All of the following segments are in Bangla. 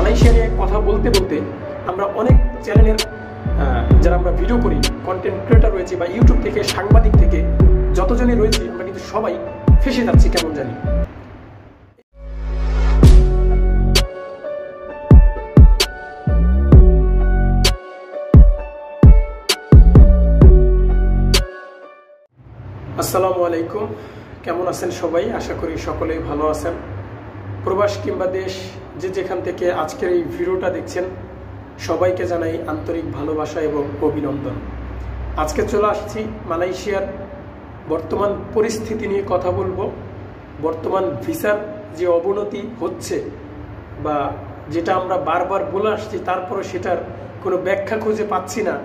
মালয়েশিয়া নিয়ে কথা বলতে বলতে আমরা অনেক চ্যানেলের যারা আমরা ভিডিও করি, কন্টেন্ট ক্রিয়েটর রয়েছে বা ইউটিউব থেকে সাংবাদিক থেকে যতজনই রয়েছে আমরা কিন্তু সবাই ফেসে যাচ্ছি কেমন জানি। আসসালামু আলাইকুম, কেমন আছেন সবাই? আশা করি সকলেই ভালো আছেন। প্রবাস কিংবা দেশ যে যেখান থেকে আজকের এই ভিডিওটা দেখছেন সবাইকে জানাই আন্তরিক ভালোবাসা এবং অভিনন্দন। আজকে চলে আসছি মালয়েশিয়ার বর্তমান পরিস্থিতি নিয়ে কথা বলবো। বর্তমান ভিসার যে অবনতি হচ্ছে বা যেটা আমরা বারবার বলে আসছি তারপরে সেটার কোনো ব্যাখ্যা খুঁজে পাচ্ছি না,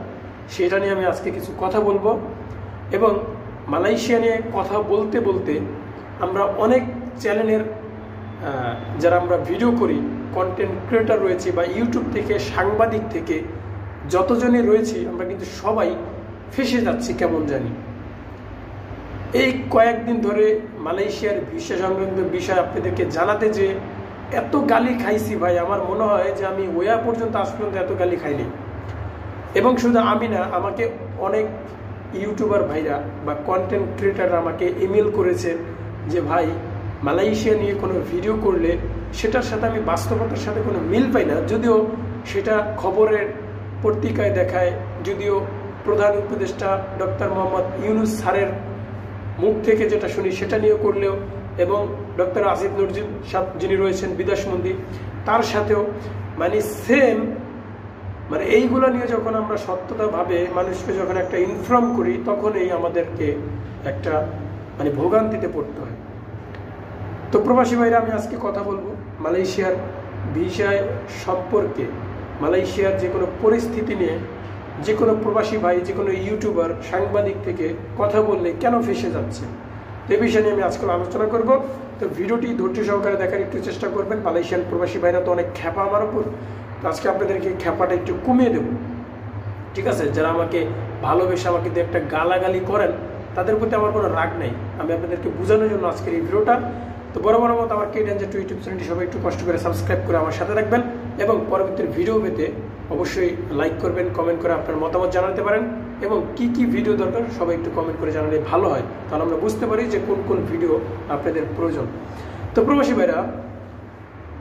সেটা নিয়ে আমি আজকে কিছু কথা বলবো। এবং মালয়েশিয়া নিয়ে কথা বলতে বলতে আমরা অনেক চ্যানেলের যারা আমরা ভিডিও করি, কন্টেন্ট ক্রিয়েটর রয়েছে বা ইউটিউব থেকে সাংবাদিক থেকে যতজনই রয়েছি আমরা কিন্তু সবাই ফেসে যাচ্ছি কেমন জানি। এই কয়েকদিন ধরে মালয়েশিয়ার ভিসা সংক্রান্ত বিষয় আপনাদেরকে জানাতে যে এত গালি খাইছি ভাই, আমার মনে হয় যে আমি ওয়া পর্যন্ত আজ পর্যন্ত এত গালি খাইনি। এবং শুধু আমি না, আমাকে অনেক ইউটিউবার ভাইরা বা কন্টেন্ট ক্রিয়েটাররা আমাকে ইমেল করেছে যে ভাই মালয়েশিয়া নিয়ে কোনো ভিডিও করলে সেটার সাথে আমি বাস্তবতার সাথে কোনো মিল পাই না। যদিও সেটা খবরের পত্রিকায় দেখায়, যদিও প্রধান উপদেষ্টা ডক্টর মোহাম্মদ ইউনুস স্যারের মুখ থেকে যেটা শুনি সেটা নিয়েও করলেও, এবং ডক্টর আসিফ নজরুল সাহেব যিনি রয়েছেন বিদেশমন্ত্রী তার সাথেও মানে সেম, মানে এইগুলো নিয়ে যখন আমরা সত্যতাভাবে মানুষকে যখন একটা ইনফর্ম করি তখনই আমাদেরকে একটা মানে ভোগান্তিতে পড়তে হয়। তো প্রবাসী ভাইরা, আমি আজকে কথা বলবো মালয়েশিয়ার ভিসায় সম্পর্কে। মালয়েশিয়ার যে কোনো পরিস্থিতি নিয়ে যে কোনো প্রবাসী ভাই, যে কোনো ইউটিউবার, সাংবাদিক থেকে কথা বললে কেন ফেসে যাচ্ছে, এই বিষয় নিয়ে আমি আজকাল আলোচনা করব। তো ভিডিওটি ধৈর্য সহকারে দেখার একটু চেষ্টা করবেন। মালয়েশিয়ান প্রবাসী ভাইরা তো অনেক খ্যাপা আমার উপর, তো আজকে আপনাদেরকে খ্যাপাটা একটু কমিয়ে দেব, ঠিক আছে? যারা আমাকে ভালোবেসে আমাকে একটা গালাগালি করেন তাদের প্রতি আমার কোনো রাগ নেই, আমি আপনাদেরকে বোঝানোর জন্য আজকের এই ভিডিওটা। তো বড় মতো আমার K-Danger ইউটিউব চ্যানেলটি সবাই একটু কষ্ট করে সাবস্ক্রাইব করে আমার সাথে রাখবেন এবং পরবর্তী ভিডিও পেতে অবশ্যই লাইক করবেন, কমেন্ট করে আপনার মতামত জানাতে পারেন এবং কি কি ভিডিও দরকার সবাই একটু কমেন্ট করে জানালে ভালো হয়, তাহলে আমরা বুঝতে পারি যে কোন কোন ভিডিও আপনাদের প্রয়োজন। তো প্রবাসী ভাইরা,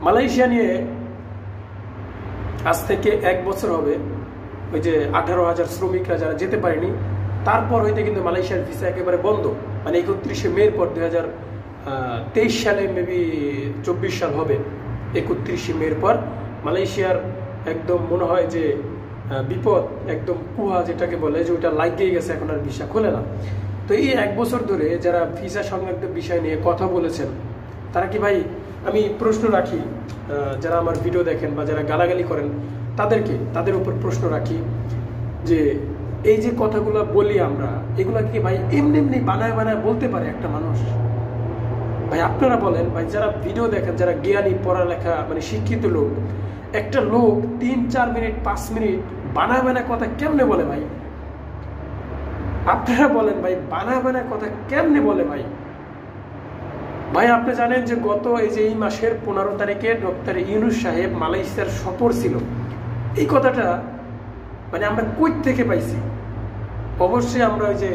মালয়েশিয়া নিয়ে আজ থেকে 1 বছর হবে, ওই যে 18,000 শ্রমিকরা যারা যেতে পারেনি তারপর হইতে কিন্তু মালয়েশিয়ার ভিসা একেবারে বন্ধ। মানে 31শে মের পর 2023 সালে মেবি 24 সাল হবে, 31শে মের পর মালয়েশিয়ার একদম মনে হয় যে বিপদ, একদম কুহা যেটাকে বলে, যে ওটা লাগিয়ে গেছে, এখন আর ভিসা খোলে না। তো এই 1 বছর ধরে যারা ভিসা সংক্রান্ত বিষয় নিয়ে কথা বলেছেন তারা কি ভাই, আমি প্রশ্ন রাখি যারা আমার ভিডিও দেখেন বা যারা গালাগালি করেন তাদের উপর প্রশ্ন রাখি যে এই যে কথাগুলো বলি আমরা, এগুলা কি ভাই এমনি বানায় বলতে পারে একটা মানুষ? ভাই আপনারা বলেন ভাই, যারা ভিডিও দেখেন, যারা জ্ঞানী, পড়ালেখা মানে শিক্ষিত লোক, একটা লোক 3-4 মিনিট 5 মিনিট বানায় কথা কেমনে বলে ভাই? আপনারা বলেন ভাই, বানায় কথা কেমনে বলে ভাই? ভাই আপনি জানেন যে গত এই মাসের 15 তারিখে ডক্টর ইউনুস সাহেব মালয়েশিয়ার সফর ছিল। এই কথাটা মানে আমরা কই থেকে পাইছি? অবশ্যই আমরা ওই যে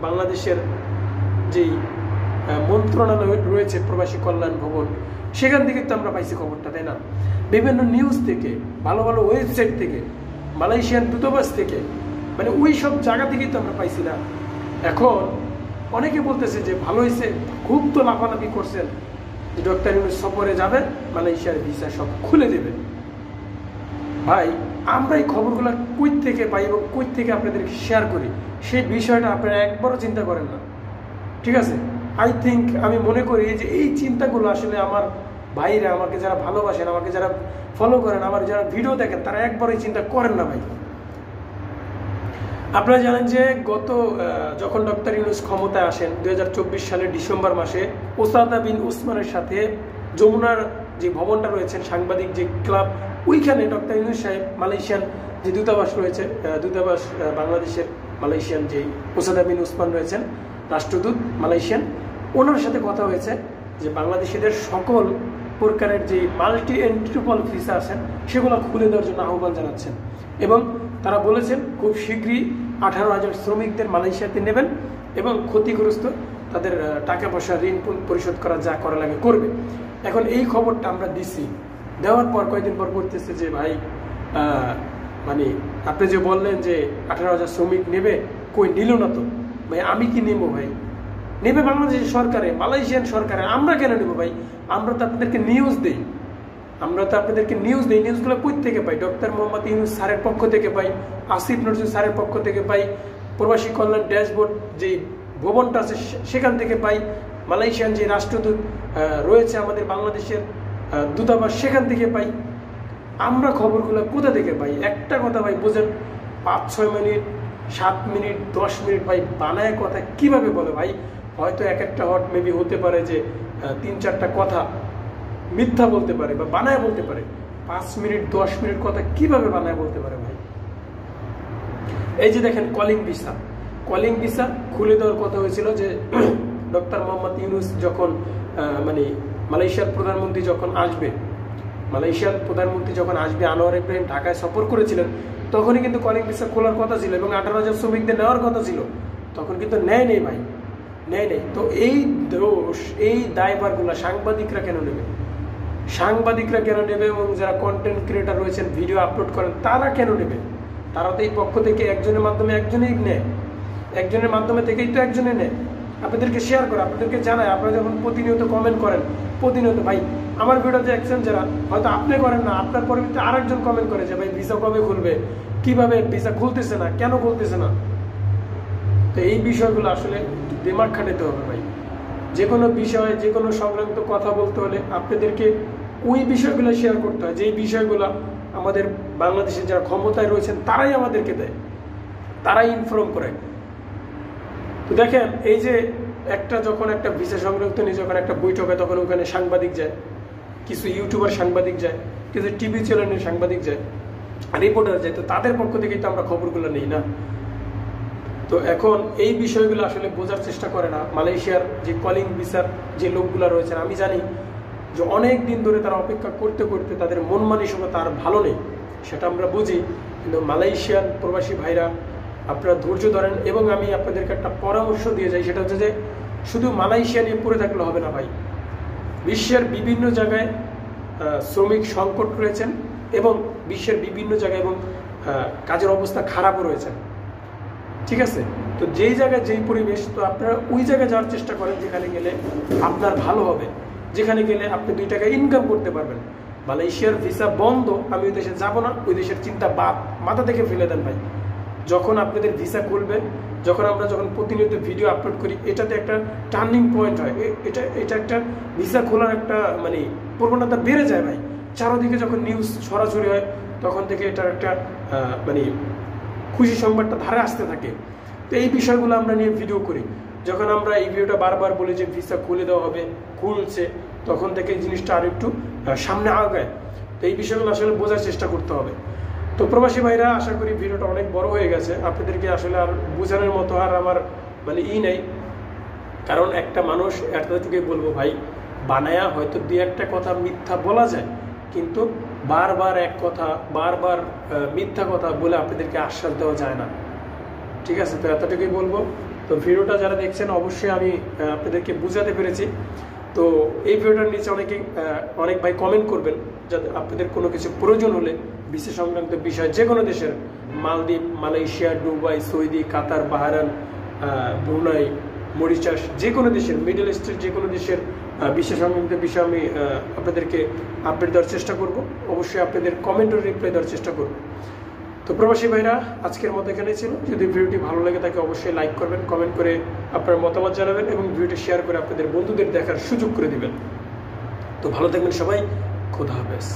বাংলাদেশের যেই মন্ত্রণালয় রয়েছে প্রবাসী কল্যাণ ভবন, সেখান থেকে তো আমরা পাইছি খবরটা, তাই না? বিভিন্ন নিউজ থেকে, ভালো ওয়েবসাইট থেকে, মালয়েশিয়ান দূতাবাস থেকে, মানে ওই সব জায়গা থেকেই তো আমরা পাইছি না। এখন অনেকে বলতেছে যে ভালো হয়েছে, খুব তো লাফালাফি করছেন যে ডক্টর ইউনুস সফরে যাবে, মালয়েশিয়ার ভিসা সব খুলে দেবে। ভাই আমরা এই খবরগুলো কই থেকে পাই এবং কই থেকে আপনাদেরকে শেয়ার করি, সেই বিষয়টা আপনারা একবারও চিন্তা করেন না, ঠিক আছে? আই থিঙ্ক, আমি মনে করি যে এই চিন্তাগুলো আসলে আমার ভাইরা, আমাকে যারা ভালোবাসেন, আমাকে যারা ফলো করেন, আমার যারা ভিডিও দেখেন, তারা একবার এই চিন্তা করেন না ভাই। আপনারা জানেন যে যখন ডক্টর ইউনুস ক্ষমতায় আসেন 2024 সালের ডিসেম্বর মাসে, ওসাদা বিন উসমানের সাথে যমুনার যে ভবনটা রয়েছেন, সাংবাদিক যে ক্লাব, ওইখানে ডক্টর ইউনুস সাহেব মালয়েশিয়ান যে দূতাবাস রয়েছে, দূতাবাস বাংলাদেশের মালয়েশিয়ান যে ওসাদা বিন উসমান রয়েছেন, রাষ্ট্রদূত মালয়েশিয়ান, ওনার সাথে কথা হয়েছে যে বাংলাদেশিদের সকল প্রকারের যে মাল্টি এন্ট্রিপল ভিসা আছেন সেগুলো খুলে দেওয়ার জন্য আহ্বান জানাচ্ছেন এবং তারা বলেছেন খুব শীঘ্রই 18,000 শ্রমিকদের মালয়েশিয়াতে নেবেন এবং ক্ষতিগ্রস্ত তাদের টাকা পয়সা ঋণ পরিশোধ করা যা করা লাগে করবে। এখন এই খবরটা আমরা দিছি, দেওয়ার পর কয়েকদিন পর করতেছে যে ভাই মানে আপনি যে বললেন যে 18,000 শ্রমিক নেবে, কই নিল না তো ভাই, আমি কি নেব ভাই? নেবে বাংলাদেশের সরকারে, মালয়েশিয়ান সরকারে, আমরা কেন নেব ভাই? আমরা তো আপনাদেরকে নিউজ দিই, নিউজগুলো কই থেকে পাই? ডক্টর মোহাম্মদ ইউনূস স্যারের পক্ষ থেকে পাই, আসিফ নজরুল স্যারের পক্ষ থেকে পাই, প্রবাসী কল্যাণ ড্যাশবোর্ড যে ভবনটা আছে সেখান থেকে পাই, মালয়েশিয়ান যে রাষ্ট্রদূত রয়েছে আমাদের বাংলাদেশের দূতাবাস সেখান থেকে পাই। আমরা খবরগুলো কোথা থেকে পাই? একটা কথা ভাই বোঝেন, 5-6 মিনিট 7 মিনিট 10 মিনিট ভাই বানায় কথা কিভাবে বলে ভাই? হয়তো এক একটা মেবি হতে পারে যে 3-4টা কথা মিথ্যা বলতে পারে বা বানায় বলতে পারে। 5 মিনিট 10 মিনিট কথা কিভাবে বানায় বলতে পারে ভাই? এই যে দেখেন কলিং ভিসা খুলে দেওয়ার কথা হয়েছিল যে ডক্টর মোহাম্মদ ইউনূস যখন মানে মালয়েশিয়ার প্রধানমন্ত্রী যখন আসবে, আনোয়ার ইব্রাহিম ঢাকায় সফর করেছিলেন, তখনই কিন্তু কলিং ভিসা খোলার কথা ছিল এবং 18,000 শ্রমিকদের নেওয়ার কথা ছিল। তখন কিন্তু নেয় নেই ভাই, নেয় নেই। তো এই দোষ, এই দায়ভারগুলো সাংবাদিকরা কেন নেবে এবং যারা কন্টেন্ট ক্রিয়েটার রয়েছেন, ভিডিও আপলোড করেন, তারা কেন নেবে? তারা তো এই পক্ষ থেকে একজনের মাধ্যমে একজনেই নেয়, একজনের মাধ্যমে থেকেই তো একজনে নেয়। আপনাদেরকে শেয়ার করে, আপনাদেরকে জানায়, আপনারা যখন প্রতিনিয়ত কমেন্ট করেন, প্রতিনিয়ত ভাই আমার ভিডিওতে একজন যারা হয়তো আপনি করেন না, আপনার পরবর্তীতে আরেকজন কমেন্ট করে যে ভাই ভিসা কবে খুলবে, কিভাবে ভিসা খুলতেছে না, কেন খুলতেছে না। তো এই বিষয়গুলো আসলে দিমাগ খাটাতে হবে ভাই। যে কোনো বিষয়ে, যে কোনো সংক্রান্ত কথা বলতে হলে আপনাদেরকে ওই বিষয়গুলো শেয়ার করতে হয়, যেই বিষয়গুলো আমাদের বাংলাদেশের যারা ক্ষমতায় রয়েছেন তারাই আমাদেরকে দেয়, তারাই ইনফর্ম করে। তো দেখেন এই যে যখন একটা ভিসা সংক্রান্ত নিয়ে যখন একটা বৈঠক হয়, তখন ওখানে সাংবাদিক যায়, কিছু ইউটিউবার সাংবাদিক যায়, কিছু টিভি চ্যানেলের সাংবাদিক যায়, রিপোর্টার যায়। তো তাদের পক্ষ থেকেই তো আমরা খবরগুলো নেই না। তো এখন এই বিষয়গুলো আসলে বোঝার চেষ্টা করে না মালয়েশিয়ার যে কলিং ভিসার যে লোকগুলো রয়েছেন। আমি জানি যে অনেক দিন ধরে তারা অপেক্ষা করতে করতে তাদের মন মানসিকতা আর ভালো নেই, সেটা আমরা বুঝি। কিন্তু মালয়েশিয়ান প্রবাসী ভাইরা আপনারা ধৈর্য ধরেন এবং আমি আপনাদেরকে একটা পরামর্শ দিয়ে যাই, সেটা হচ্ছে যে শুধু মালয়েশিয়া নিয়ে পড়ে থাকলে হবে না ভাই। বিশ্বের বিভিন্ন জায়গায় শ্রমিক সংকট রয়েছেন এবং বিশ্বের বিভিন্ন জায়গায় এবং কাজের অবস্থা খারাপও রয়েছে, ঠিক আছে? তো যেই জায়গায় যেই পরিবেশ, তো আপনারা ওই জায়গায় যাওয়ার চেষ্টা করেন যেখানে গেলে আপনার ভালো হবে, যেখানে গেলে আপনি 2 টাকা ইনকাম করতে পারবেন। মালয়েশিয়ার ভিসা বন্ধ, আমি ওই দেশে যাবো না, ওই দেশের চিন্তা মাথা থেকে ফেলে দেন ভাই। যখন আপনাদের ভিসা খুলবে, আমরা যখন প্রতিনিয়ত ভিডিও আপলোড করি, এটাতে একটা টার্নিং পয়েন্ট হয়। এটা একটা ভিসা খোলার একটা মানে প্রবণতা বেড়ে যায় ভাই। চারদিকে যখন নিউজ ছড়াছড়ি হয়, তখন থেকে এটার একটা মানে খুশি সংবাদটা ধারে আসতে থাকে। তো এই বিষয়গুলো আমরা নিয়ে ভিডিও করি। যখন আমরা এই ভিডিওটা বারবার বলি যে ভিসা খুলে দেওয়া হবে, খুলছে, তখন থেকে এই জিনিসটা আর একটু সামনে আগায়। তো এই বিষয়গুলো আসলে বোঝার চেষ্টা করতে হবে। তো প্রবাসী ভাইরা, আশা করি ভিডিওটা অনেক বড় হয়ে গেছে, আপনাদেরকে আসলে আর বোঝানোর মতো আর আমার মানে নেই। কারণ একটা মানুষ এতটুকুই বলবো ভাই, বানায়া হয়তো 2-1টা কথা মিথ্যা বলা যায়, কিন্তু বারবার এক কথা, বারবার মিথ্যা কথা বলে আপনাদেরকে আশ্বাস দেওয়া যায় না, ঠিক আছে? তো এতটুকুই বলবো। তো ভিডিওটা যারা দেখছেন, অবশ্যই আমি আপনাদেরকে বুঝাতে পেরেছি। তো এই ভিডিওটার নিচে অনেক ভাই কমেন্ট করবেন, যাতে আপনাদের কোনো কিছু প্রয়োজন হলে ভিসা সংক্রান্ত বিষয়, যে কোনো দেশের, মালদ্বীপ, মালয়েশিয়া, দুবাই, সৌদি, কাতার, বাহরাইন, ব্রুনাই, মরিশাস, যে কোনো দেশের, মিডল ইস্টের যে কোনো দেশের ভিসা সংক্রান্ত বিষয় আমি আপনাদেরকে আপডেট দেওয়ার চেষ্টা করব। অবশ্যই আপনাদের কমেন্টের রিপ্লাই দেওয়ার চেষ্টা করব। তো প্রবাসী ভাইরা, আজকের মতো এখানেই ছিল। যদি ভিডিওটি ভালো লাগে থাকে অবশ্যই লাইক করবেন, কমেন্ট করে আপনার মতামত জানাবেন এবং ভিডিওটি শেয়ার করে আপনাদের বন্ধুদের দেখার সুযোগ করে দিবেন। তো ভালো থাকবেন সবাই, খোদা হাফেজ।